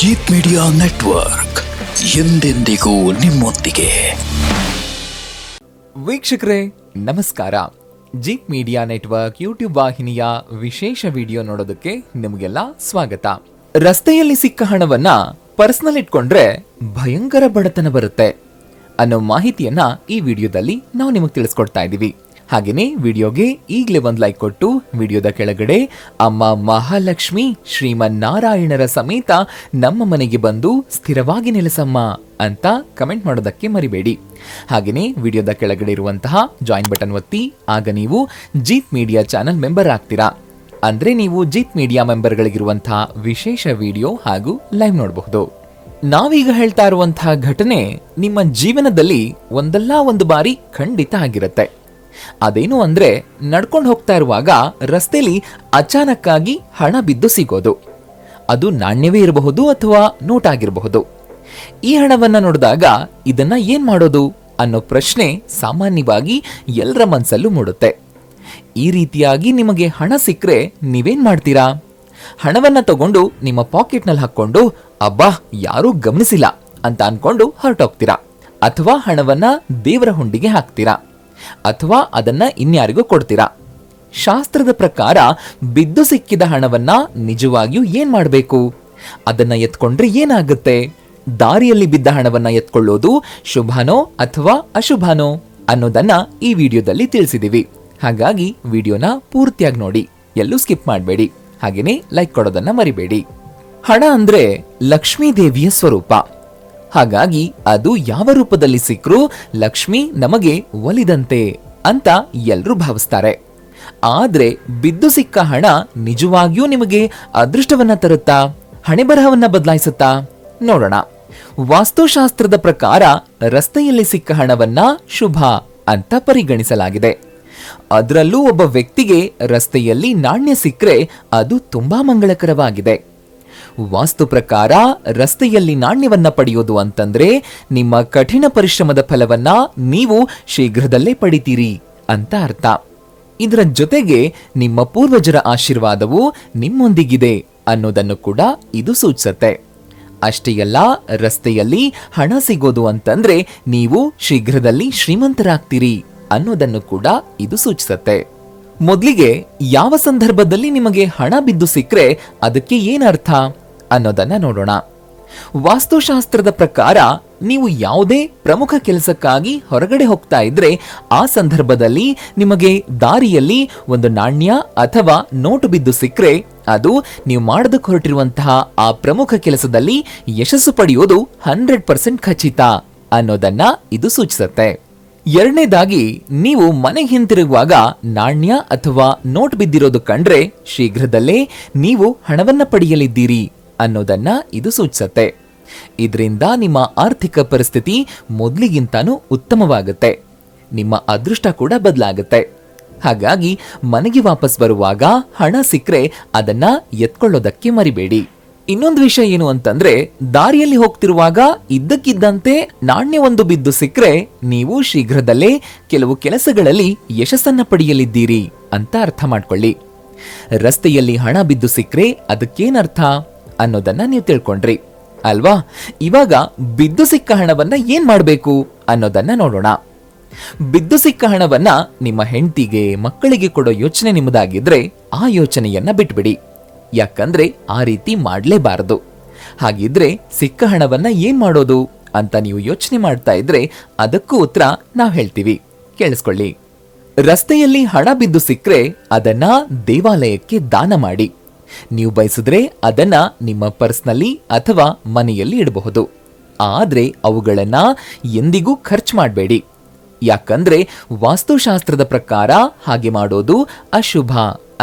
Jeet media network ಎಂದೆಂದಿಗೂ ನಿಮ್ಮೊಂದಿಗೆ. ವೀಕ್ಷಕರೇ ನಮಸ್ಕಾರ. ಜೀತ್ ಮೀಡಿಯಾ ನೆಟ್ವರ್ಕ್ ಯೂಟ್ಯೂಬ್ ವಾಹಿನಿಯ ವಿಶೇಷ ವಿಡಿಯೋ ನೋಡೋದಕ್ಕೆ ನಿಮಗೆಲ್ಲ ಸ್ವಾಗತ. ರಸ್ತೆಯಲ್ಲಿ ಸಿಕ್ಕ ಹಣವನ್ನ ಪರ್ಸನಲ್ ಇಟ್ಕೊಂಡ್ರೆ ಭಯಂಕರ ಬಡತನ ಬರುತ್ತೆ ಅನ್ನೋ ಮಾಹಿತಿಯನ್ನ ಈ ವಿಡಿಯೋದಲ್ಲಿ ನಾವು ನಿಮಗೆ ತಿಳಿಸ್ಕೊಡ್ತಾ ಇದ್ದೀವಿ. ಹಾಗೇನೆ ವಿಡಿಯೋಗೆ ಈಗಲೇ ಒಂದು ಲೈಕ್ ಕೊಟ್ಟು ವಿಡಿಯೋದ ಕೆಳಗಡೆ ಅಮ್ಮ ಮಹಾಲಕ್ಷ್ಮಿ ಶ್ರೀಮನ್ನಾರಾಯಣರ ಸಮೇತ ನಮ್ಮ ಮನೆಗೆ ಬಂದು ಸ್ಥಿರವಾಗಿ ನೆಲೆಸಮ್ಮ ಅಂತ ಕಮೆಂಟ್ ಮಾಡೋದಕ್ಕೆ ಮರಿಬೇಡಿ. ಹಾಗೇನೆ ವಿಡಿಯೋದ ಕೆಳಗಡೆ ಇರುವಂತಹ ಜಾಯಿನ್ ಬಟನ್ ಒತ್ತಿ, ಆಗ ನೀವು ಜೀತ್ ಮೀಡಿಯಾ ಚಾನೆಲ್ ಮೆಂಬರ್ ಆಗ್ತೀರಾ. ಅಂದ್ರೆ ನೀವು ಜೀತ್ ಮೀಡಿಯಾ ಮೆಂಬರ್ಗಳಿಗಿರುವಂತಹ ವಿಶೇಷ ವಿಡಿಯೋ ಹಾಗೂ ಲೈವ್ ನೋಡಬಹುದು. ನಾವೀಗ ಹೇಳ್ತಾ ಇರುವಂತಹ ಘಟನೆ ನಿಮ್ಮ ಜೀವನದಲ್ಲಿ ಒಂದಲ್ಲ ಒಂದು ಬಾರಿ ಖಂಡಿತ ಆಗಿರುತ್ತೆ. ಅದೇನು ಅಂದ್ರೆ, ನಡ್ಕೊಂಡು ಹೋಗ್ತಾ ಇರುವಾಗ ರಸ್ತೆಯಲ್ಲಿ ಅಚಾನಕ್ ಆಗಿ ಹಣ ಬಿದ್ದು ಸಿಗೋದು. ಅದು ನಾಣ್ಯವೇ ಇರಬಹುದು ಅಥವಾ ನೋಟ್ ಆಗಿರಬಹುದು. ಈ ಹಣವನ್ನ ನೋಡಿದಾಗ ಇದನ್ನ ಏನ್ ಮಾಡೋದು ಅನ್ನೋ ಪ್ರಶ್ನೆ ಸಾಮಾನ್ಯವಾಗಿ ಎಲ್ಲರ ಮನಸ್ಸಲ್ಲೂ ಮೂಡುತ್ತೆ. ಈ ರೀತಿಯಾಗಿ ನಿಮಗೆ ಹಣ ಸಿಕ್ಕರೆ ನೀವೇನ್ ಮಾಡ್ತೀರಾ? ಹಣವನ್ನ ತಗೊಂಡು ನಿಮ್ಮ ಪಾಕೆಟ್ನಲ್ಲಿ ಹಾಕೊಂಡು ಅಬ್ಬಾ ಯಾರೂ ಗಮನಿಸಿಲ್ಲ ಅಂತ ಅನ್ಕೊಂಡು ಹೊರಟೋಗ್ತೀರಾ, ಅಥವಾ ಹಣವನ್ನ ದೇವರ ಹುಂಡಿಗೆ ಹಾಕ್ತೀರಾ, ಅಥವಾ ಅದನ್ನ ಇನ್ಯಾರಿಗೂ ಕೊಡ್ತೀರಾ. ಶಾಸ್ತ್ರದ ಪ್ರಕಾರ ಬಿದ್ದು ಸಿಕ್ಕಿದ ಹಣವನ್ನ ನಿಜವಾಗಿಯೂ ಏನ್ ಮಾಡಬೇಕು? ಅದನ್ನ ಎತ್ಕೊಂಡ್ರೆ ಏನಾಗುತ್ತೆ? ದಾರಿಯಲ್ಲಿ ಬಿದ್ದ ಹಣವನ್ನ ಎತ್ಕೊಳ್ಳೋದು ಶುಭನೋ ಅಥವಾ ಅಶುಭನೋ ಅನ್ನೋದನ್ನ ಈ ವಿಡಿಯೋದಲ್ಲಿ ತಿಳಿಸಿದೀವಿ. ಹಾಗಾಗಿ ವಿಡಿಯೋನ ಪೂರ್ತಿಯಾಗಿ ನೋಡಿ, ಎಲ್ಲೂ ಸ್ಕಿಪ್ ಮಾಡಬೇಡಿ. ಹಾಗೇನೆ ಲೈಕ್ ಕೊಡೋದನ್ನ ಮರಿಬೇಡಿ. ಹಣ ಅಂದ್ರೆ ಲಕ್ಷ್ಮೀ ದೇವಿಯ ಸ್ವರೂಪ. ಹಾಗಾಗಿ ಅದು ಯಾವ ರೂಪದಲ್ಲಿ ಸಿಕ್ಕರೂ ಲಕ್ಷ್ಮಿ ನಮಗೆ ಒಲಿದಂತೆ ಅಂತ ಎಲ್ಲರೂ ಭಾವಿಸ್ತಾರೆ. ಆದ್ರೆ ಬಿದ್ದು ಸಿಕ್ಕ ಹಣ ನಿಜವಾಗಿಯೂ ನಿಮಗೆ ಅದೃಷ್ಟವನ್ನ ತರುತ್ತಾ? ಹಣೆ ಬರಹವನ್ನ ಬದಲಾಯಿಸುತ್ತಾ? ನೋಡೋಣ. ವಾಸ್ತುಶಾಸ್ತ್ರದ ಪ್ರಕಾರ ರಸ್ತೆಯಲ್ಲಿ ಸಿಕ್ಕ ಹಣವನ್ನ ಶುಭ ಅಂತ ಪರಿಗಣಿಸಲಾಗಿದೆ. ಅದರಲ್ಲೂ ಒಬ್ಬ ವ್ಯಕ್ತಿಗೆ ರಸ್ತೆಯಲ್ಲಿ ನಾಣ್ಯ ಸಿಕ್ಕರೆ ಅದು ತುಂಬಾ ಮಂಗಳಕರವಾಗಿದೆ. ವಾಸ್ತು ಪ್ರಕಾರ ರಸ್ತೆಯಲ್ಲಿ ನಾಣ್ಯವನ್ನ ಪಡೆಯೋದು ಅಂತಂದ್ರೆ ನಿಮ್ಮ ಕಠಿಣ ಪರಿಶ್ರಮದ ಫಲವನ್ನ ನೀವು ಶೀಘ್ರದಲ್ಲೇ ಪಡಿತೀರಿ ಅಂತ ಅರ್ಥ. ಇದರ ಜೊತೆಗೆ ನಿಮ್ಮ ಪೂರ್ವಜರ ಆಶೀರ್ವಾದವು ನಿಮ್ಮೊಂದಿಗಿದೆ ಅನ್ನೋದನ್ನು ಕೂಡ ಇದು ಸೂಚಿಸುತ್ತೆ. ಅಷ್ಟೇ ಅಲ್ಲ, ರಸ್ತೆಯಲ್ಲಿ ಹಣ ಸಿಗೋದು ಅಂತಂದ್ರೆ ನೀವು ಶೀಘ್ರದಲ್ಲಿ ಶ್ರೀಮಂತರಾಗ್ತೀರಿ ಅನ್ನೋದನ್ನು ಕೂಡ ಇದು ಸೂಚಿಸುತ್ತೆ. ಮೊದಲಿಗೆ ಯಾವ ಸಂದರ್ಭದಲ್ಲಿ ನಿಮಗೆ ಹಣ ಬಿದ್ದು ಸಿಕ್ಕರೆ ಅದಕ್ಕೆ ಏನರ್ಥ ಅನ್ನೋದನ್ನ ನೋಡೋಣ. ವಾಸ್ತುಶಾಸ್ತ್ರದ ಪ್ರಕಾರ ನೀವು ಯಾವುದೇ ಪ್ರಮುಖ ಕೆಲಸಕ್ಕಾಗಿ ಹೊರಗಡೆ ಹೋಗ್ತಾ ಇದ್ರೆ ಆ ಸಂದರ್ಭದಲ್ಲಿ ನಿಮಗೆ ದಾರಿಯಲ್ಲಿ ಒಂದು ನಾಣ್ಯ ಅಥವಾ ನೋಟು ಬಿದ್ದು ಸಿಕ್ಕರೆ ಅದು ನೀವು ಮಾಡೋದಕ್ಕೆ ಹೊರಟಿರುವಂತಹ ಆ ಪ್ರಮುಖ ಕೆಲಸದಲ್ಲಿ ಯಶಸ್ಸು ಪಡೆಯೋದು 100% ಖಚಿತ ಅನ್ನೋದನ್ನ ಇದು ಸೂಚಿಸುತ್ತೆ. ಎರಡನೇದಾಗಿ, ನೀವು ಮನೆಗೆ ಹಿಂತಿರುಗುವಾಗ ನಾಣ್ಯ ಅಥವಾ ನೋಟ್ ಬಿದ್ದಿರೋದು ಕಂಡ್ರೆ ಶೀಘ್ರದಲ್ಲೇ ನೀವು ಹಣವನ್ನ ಪಡೆಯಲಿದ್ದೀರಿ ಅನ್ನೋದನ್ನ ಇದು ಸೂಚಿಸುತ್ತೆ. ಇದರಿಂದ ನಿಮ್ಮ ಆರ್ಥಿಕ ಪರಿಸ್ಥಿತಿ ಮೊದಲಿಗಿಂತಾನೂ ಉತ್ತಮವಾಗುತ್ತೆ. ನಿಮ್ಮ ಅದೃಷ್ಟ ಕೂಡ ಬದಲಾಗುತ್ತೆ. ಹಾಗಾಗಿ ಮನೆಗೆ ವಾಪಸ್ ಬರುವಾಗ ಹಣ ಸಿಕ್ಕರೆ ಅದನ್ನ ಎತ್ಕೊಳ್ಳೋದಕ್ಕೆ ಮರಿಬೇಡಿ. ಇನ್ನೊಂದು ವಿಷಯ ಏನು ಅಂತಂದ್ರೆ, ದಾರಿಯಲ್ಲಿ ಹೋಗ್ತಿರುವಾಗ ಇದ್ದಕ್ಕಿದ್ದಂತೆ ನಾಣ್ಯವೊಂದು ಬಿದ್ದು ಸಿಕ್ಕರೆ ನೀವು ಶೀಘ್ರದಲ್ಲೇ ಕೆಲವು ಕೆಲಸಗಳಲ್ಲಿ ಯಶಸ್ಸನ್ನ ಪಡೆಯಲಿದ್ದೀರಿ ಅಂತ ಅರ್ಥ ಮಾಡ್ಕೊಳ್ಳಿ. ರಸ್ತೆಯಲ್ಲಿ ಹಣ ಬಿದ್ದು ಸಿಕ್ಕರೆ ಅದಕ್ಕೇನರ್ಥ ಅನ್ನೋದನ್ನ ನೀವು ತಿಳ್ಕೊಂಡ್ರಿ ಅಲ್ವಾ? ಇವಾಗ ಬಿದ್ದು ಸಿಕ್ಕ ಹಣವನ್ನ ಏನ್ ಮಾಡ್ಬೇಕು ಅನ್ನೋದನ್ನ ನೋಡೋಣ. ಬಿದ್ದು ಸಿಕ್ಕ ಹಣವನ್ನ ನಿಮ್ಮ ಹೆಂಡತಿಗೆ, ಮಕ್ಕಳಿಗೆ ಕೊಡೋ ಯೋಚನೆ ನಿಮ್ಮದಾಗಿದ್ರೆ ಆ ಯೋಚನೆಯನ್ನ ಬಿಟ್ಬಿಡಿ. ಯಾಕಂದ್ರೆ ಆ ರೀತಿ ಮಾಡ್ಲೇಬಾರದು. ಹಾಗಿದ್ರೆ ಸಿಕ್ಕ ಹಣವನ್ನ ಏನ್ ಮಾಡೋದು ಅಂತ ನೀವು ಯೋಚನೆ ಮಾಡ್ತಾ ಇದ್ರೆ ಅದಕ್ಕೂ ಉತ್ತರ ನಾವ್ ಹೇಳ್ತೀವಿ, ಕೇಳಿಸ್ಕೊಳ್ಳಿ. ರಸ್ತೆಯಲ್ಲಿ ಹಣ ಬಿದ್ದು ಸಿಕ್ಕರೆ ಅದನ್ನ ದೇವಾಲಯಕ್ಕೆ ದಾನ ಮಾಡಿ. ನೀವು ಬಯಸಿದ್ರೆ ಅದನ್ನ ನಿಮ್ಮ ಪರ್ಸ್ನಲ್ಲಿ ಅಥವಾ ಮನೆಯಲ್ಲಿ ಇಡಬಹುದು. ಆದ್ರೆ ಅವುಗಳನ್ನ ಎಂದಿಗೂ ಖರ್ಚು ಮಾಡಬೇಡಿ. ಯಾಕಂದ್ರೆ ವಾಸ್ತುಶಾಸ್ತ್ರದ ಪ್ರಕಾರ ಹಾಗೆ ಮಾಡೋದು ಅಶುಭ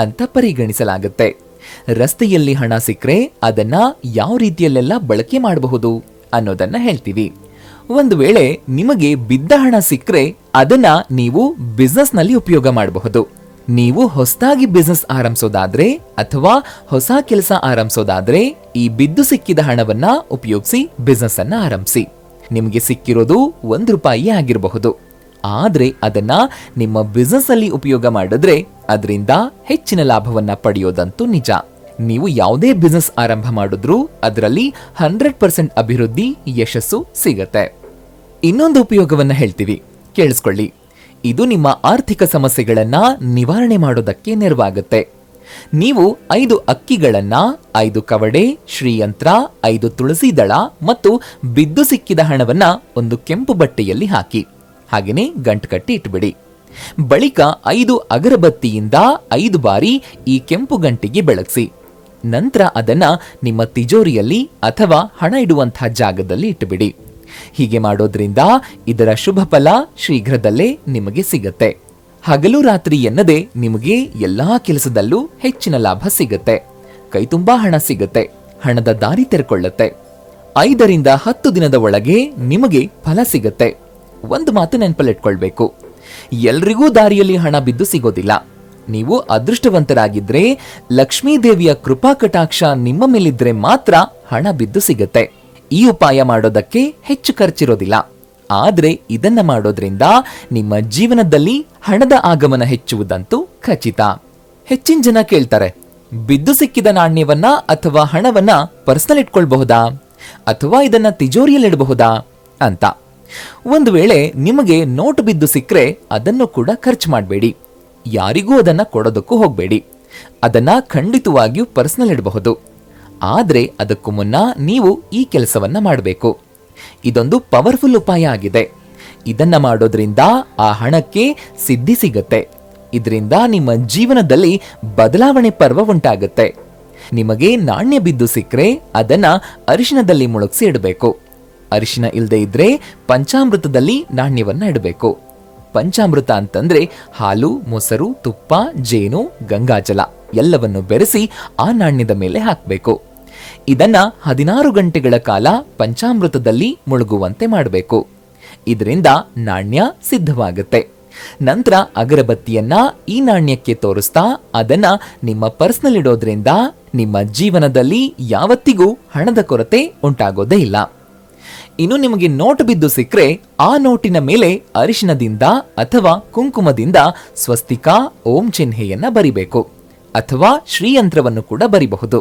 ಅಂತ ಪರಿಗಣಿಸಲಾಗುತ್ತೆ. ರಸ್ತೆಯಲ್ಲಿ ಹಣ ಸಿಕ್ಕರೆ ಅದನ್ನ ಯಾವ ರೀತಿಯಲ್ಲೆಲ್ಲ ಬಳಕೆ ಮಾಡಬಹುದು ಅನ್ನೋದನ್ನ ಹೇಳ್ತೀವಿ. ಒಂದು ವೇಳೆ ನಿಮಗೆ ಬಿದ್ದ ಹಣ ಸಿಕ್ಕರೆ ಅದನ್ನ ನೀವು ಬಿಸ್ನೆಸ್ ನಲ್ಲಿ ಉಪಯೋಗ ಮಾಡಬಹುದು. ನೀವು ಹೊಸದಾಗಿ ಬಿಸ್ನೆಸ್ ಆರಂಭಿಸೋದಾದ್ರೆ ಅಥವಾ ಹೊಸ ಕೆಲಸ ಆರಂಭಿಸೋದಾದ್ರೆ ಈ ಬಿದ್ದು ಸಿಕ್ಕಿದ ಹಣವನ್ನ ಉಪಯೋಗಿಸಿ ಬಿಸ್ನೆಸ್ ಅನ್ನ ಆರಂಭಿಸಿ. ನಿಮಗೆ ಸಿಕ್ಕಿರೋದು ₹1 ಆಗಿರಬಹುದು. ಆದ್ರೆ ಅದನ್ನ ನಿಮ್ಮ ಬಿಸ್ನೆಸ್ ಅಲ್ಲಿ ಉಪಯೋಗ ಮಾಡಿದ್ರೆ ಅದರಿಂದ ಹೆಚ್ಚಿನ ಲಾಭವನ್ನ ಪಡೆಯೋದಂತೂ ನಿಜ. ನೀವು ಯಾವುದೇ ಬಿಸ್ನೆಸ್ ಆರಂಭ ಮಾಡಿದ್ರೂ ಅದರಲ್ಲಿ 100% ಅಭಿವೃದ್ಧಿ, ಯಶಸ್ಸು ಸಿಗತ್ತೆ. ಇನ್ನೊಂದು ಉಪಯೋಗವನ್ನ ಹೇಳ್ತೀವಿ, ಕೇಳಿಸ್ಕೊಳ್ಳಿ. ಇದು ನಿಮ್ಮ ಆರ್ಥಿಕ ಸಮಸ್ಯೆಗಳನ್ನ ನಿವಾರಣೆ ಮಾಡೋದಕ್ಕೆ ನೆರವಾಗುತ್ತೆ. ನೀವು 5 ಅಕ್ಕಿಗಳನ್ನ, 5 ಕವಡೆ, ಶ್ರೀಯಂತ್ರ, 5 ತುಳಸಿ ದಳ ಮತ್ತು ಬಿದ್ದು ಸಿಕ್ಕಿದ ಹಣವನ್ನ ಒಂದು ಕೆಂಪು ಬಟ್ಟೆಯಲ್ಲಿ ಹಾಕಿ ಹಾಗೇನೆ ಗಂಟು ಕಟ್ಟಿ ಇಟ್ಬಿಡಿ. ಬಳಿಕ 5 ಅಗರಬತ್ತಿಯಿಂದ 5 ಬಾರಿ ಈ ಕೆಂಪು ಗಂಟಿಗೆ ಬೆಳಗಿಸಿ. ನಂತರ ಅದನ್ನ ನಿಮ್ಮ ತಿಜೋರಿಯಲ್ಲಿ ಅಥವಾ ಹಣ ಇಡುವಂತಹ ಜಾಗದಲ್ಲಿ ಇಟ್ಟುಬಿಡಿ. ಹೀಗೆ ಮಾಡೋದ್ರಿಂದ ಇದರ ಶುಭ ಫಲ ಶೀಘ್ರದಲ್ಲೇ ನಿಮಗೆ ಸಿಗತ್ತೆ. ಹಗಲು ರಾತ್ರಿ ಎನ್ನದೆ ನಿಮಗೆ ಎಲ್ಲಾ ಕೆಲಸದಲ್ಲೂ ಹೆಚ್ಚಿನ ಲಾಭ ಸಿಗತ್ತೆ. ಕೈ ತುಂಬಾ ಹಣ ಸಿಗತ್ತೆ. ಹಣದ ದಾರಿ ತೆರೆಕೊಳ್ಳುತ್ತೆ. 5ರಿಂದ 10 ದಿನದ ಒಳಗೆ ನಿಮಗೆ ಫಲ ಸಿಗತ್ತೆ. ಒಂದು ಮಾತು ನೆನಪಲ್ಲಿಟ್ಕೊಳ್ಬೇಕು, ಎಲ್ರಿಗೂ ದಾರಿಯಲ್ಲಿ ಹಣ ಬಿದ್ದು ಸಿಗೋದಿಲ್ಲ. ನೀವು ಅದೃಷ್ಟವಂತರಾಗಿದ್ರೆ, ಲಕ್ಷ್ಮೀ ದೇವಿಯ ಕೃಪಾ ಕಟಾಕ್ಷ ನಿಮ್ಮ ಮೇಲಿದ್ರೆ ಮಾತ್ರ ಹಣ ಬಿದ್ದು ಸಿಗತ್ತೆ. ಈ ಉಪಾಯ ಮಾಡೋದಕ್ಕೆ ಹೆಚ್ಚು ಖರ್ಚಿರೋದಿಲ್ಲ. ಆದ್ರೆ ಇದನ್ನ ಮಾಡೋದ್ರಿಂದ ನಿಮ್ಮ ಜೀವನದಲ್ಲಿ ಹಣದ ಆಗಮನ ಹೆಚ್ಚುವುದಂತೂ ಖಚಿತ. ಹೆಚ್ಚಿನ ಜನ ಕೇಳ್ತಾರೆ, ಬಿದ್ದು ಸಿಕ್ಕಿದ ನಾಣ್ಯವನ್ನ ಅಥವಾ ಹಣವನ್ನ ಪರ್ಸನಲ್ ಇಟ್ಕೊಳ್ಬಹುದಾ ಅಥವಾ ಇದನ್ನ ತಿಜೋರಿಯಲ್ಲಿಡಬಹುದಾ ಅಂತ. ಒಂದು ವೇಳೆ ನಿಮಗೆ ನೋಟು ಬಿದ್ದು ಸಿಕ್ಕರೆ ಅದನ್ನು ಕೂಡ ಖರ್ಚು ಮಾಡಬೇಡಿ. ಯಾರಿಗೂ ಅದನ್ನ ಕೊಡೋದಕ್ಕೂ ಹೋಗಬೇಡಿ. ಅದನ್ನ ಖಂಡಿತವಾಗಿಯೂ ಪರ್ಸನಲ್ ಇಡಬಹುದು. ಆದ್ರೆ ಅದಕ್ಕೂ ಮುನ್ನ ನೀವು ಈ ಕೆಲಸವನ್ನ ಮಾಡಬೇಕು. ಇದೊಂದು ಪವರ್ಫುಲ್ ಉಪಾಯ ಆಗಿದೆ. ಇದನ್ನ ಮಾಡೋದ್ರಿಂದ ಆ ಹಣಕ್ಕೆ ಸಿದ್ಧಿ ಸಿಗತ್ತೆ. ಇದರಿಂದ ನಿಮ್ಮ ಜೀವನದಲ್ಲಿ ಬದಲಾವಣೆ ಪರ್ವ ಉಂಟಾಗುತ್ತೆ. ನಿಮಗೆ ನಾಣ್ಯ ಬಿದ್ದು ಸಿಕ್ಕರೆ ಅದನ್ನ ಅರಿಶಿನದಲ್ಲಿ ಮುಳುಗಿಸಿ ಇಡಬೇಕು. ಅರಿಶಿನ ಇಲ್ಲದೆ ಇದ್ರೆ ಪಂಚಾಮೃತದಲ್ಲಿ ನಾಣ್ಯವನ್ನ ಇಡಬೇಕು. ಪಂಚಾಮೃತ ಅಂತಂದ್ರೆ ಹಾಲು, ಮೊಸರು, ತುಪ್ಪ, ಜೇನು, ಗಂಗಾಜಲ ಎಲ್ಲವನ್ನು ಬೆರೆಸಿ ಆ ನಾಣ್ಯದ ಮೇಲೆ ಹಾಕಬೇಕು. ಇದನ್ನ 16 ಗಂಟೆಗಳ ಕಾಲ ಪಂಚಾಮೃತದಲ್ಲಿ ಮುಳುಗುವಂತೆ ಮಾಡಬೇಕು. ಇದರಿಂದ ನಾಣ್ಯ ಸಿದ್ಧವಾಗುತ್ತೆ. ನಂತರ ಅಗರಬತ್ತಿಯನ್ನ ಈ ನಾಣ್ಯಕ್ಕೆ ತೋರಿಸ್ತಾ ಅದನ್ನ ನಿಮ್ಮ ಪರ್ಸ್ನಲ್ಲಿ ಇಡೋದ್ರಿಂದ ನಿಮ್ಮ ಜೀವನದಲ್ಲಿ ಯಾವತ್ತಿಗೂ ಹಣದ ಕೊರತೆ ಉಂಟಾಗೋದೇ ಇಲ್ಲ. ಇನ್ನು ನಿಮಗೆ ನೋಟು ಬಿದ್ದು ಸಿಕ್ಕರೆ ಆ ನೋಟಿನ ಮೇಲೆ ಅರಿಶಿನದಿಂದ ಅಥವಾ ಕುಂಕುಮದಿಂದ ಸ್ವಸ್ತಿಕ, ಓಂ ಚಿಹ್ನೆಯನ್ನ ಬರಿಬೇಕು ಅಥವಾ ಶ್ರೀಯಂತ್ರವನ್ನು ಕೂಡ ಬರಿಬಹುದು.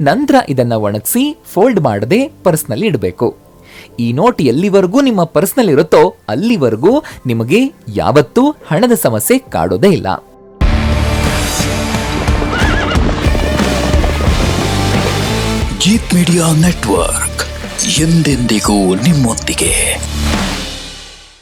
ನಂತರ ಇದನ್ನ ಒಣಗಿಸಿ ಫೋಲ್ಡ್ ಮಾಡದೆ ಪರ್ಸ್ನಲ್ಲಿ ಇಡಬೇಕು. ಈ ನೋಟ್ ಎಲ್ಲಿವರೆಗೂ ನಿಮ್ಮ ಪರ್ಸ್ನಲ್ಲಿ ಇರುತ್ತೋ ಅಲ್ಲಿವರೆಗೂ ನಿಮಗೆ ಯಾವತ್ತೂ ಹಣದ ಸಮಸ್ಯೆ ಕಾಡೋದೇ ಇಲ್ಲ. ಜೀತ್ ಮೀಡಿಯಾ ನೆಟ್ವರ್ಕ್ ಎಂದೆಂದಿಗೂ ನಿಮ್ಮೊಂದಿಗೆ.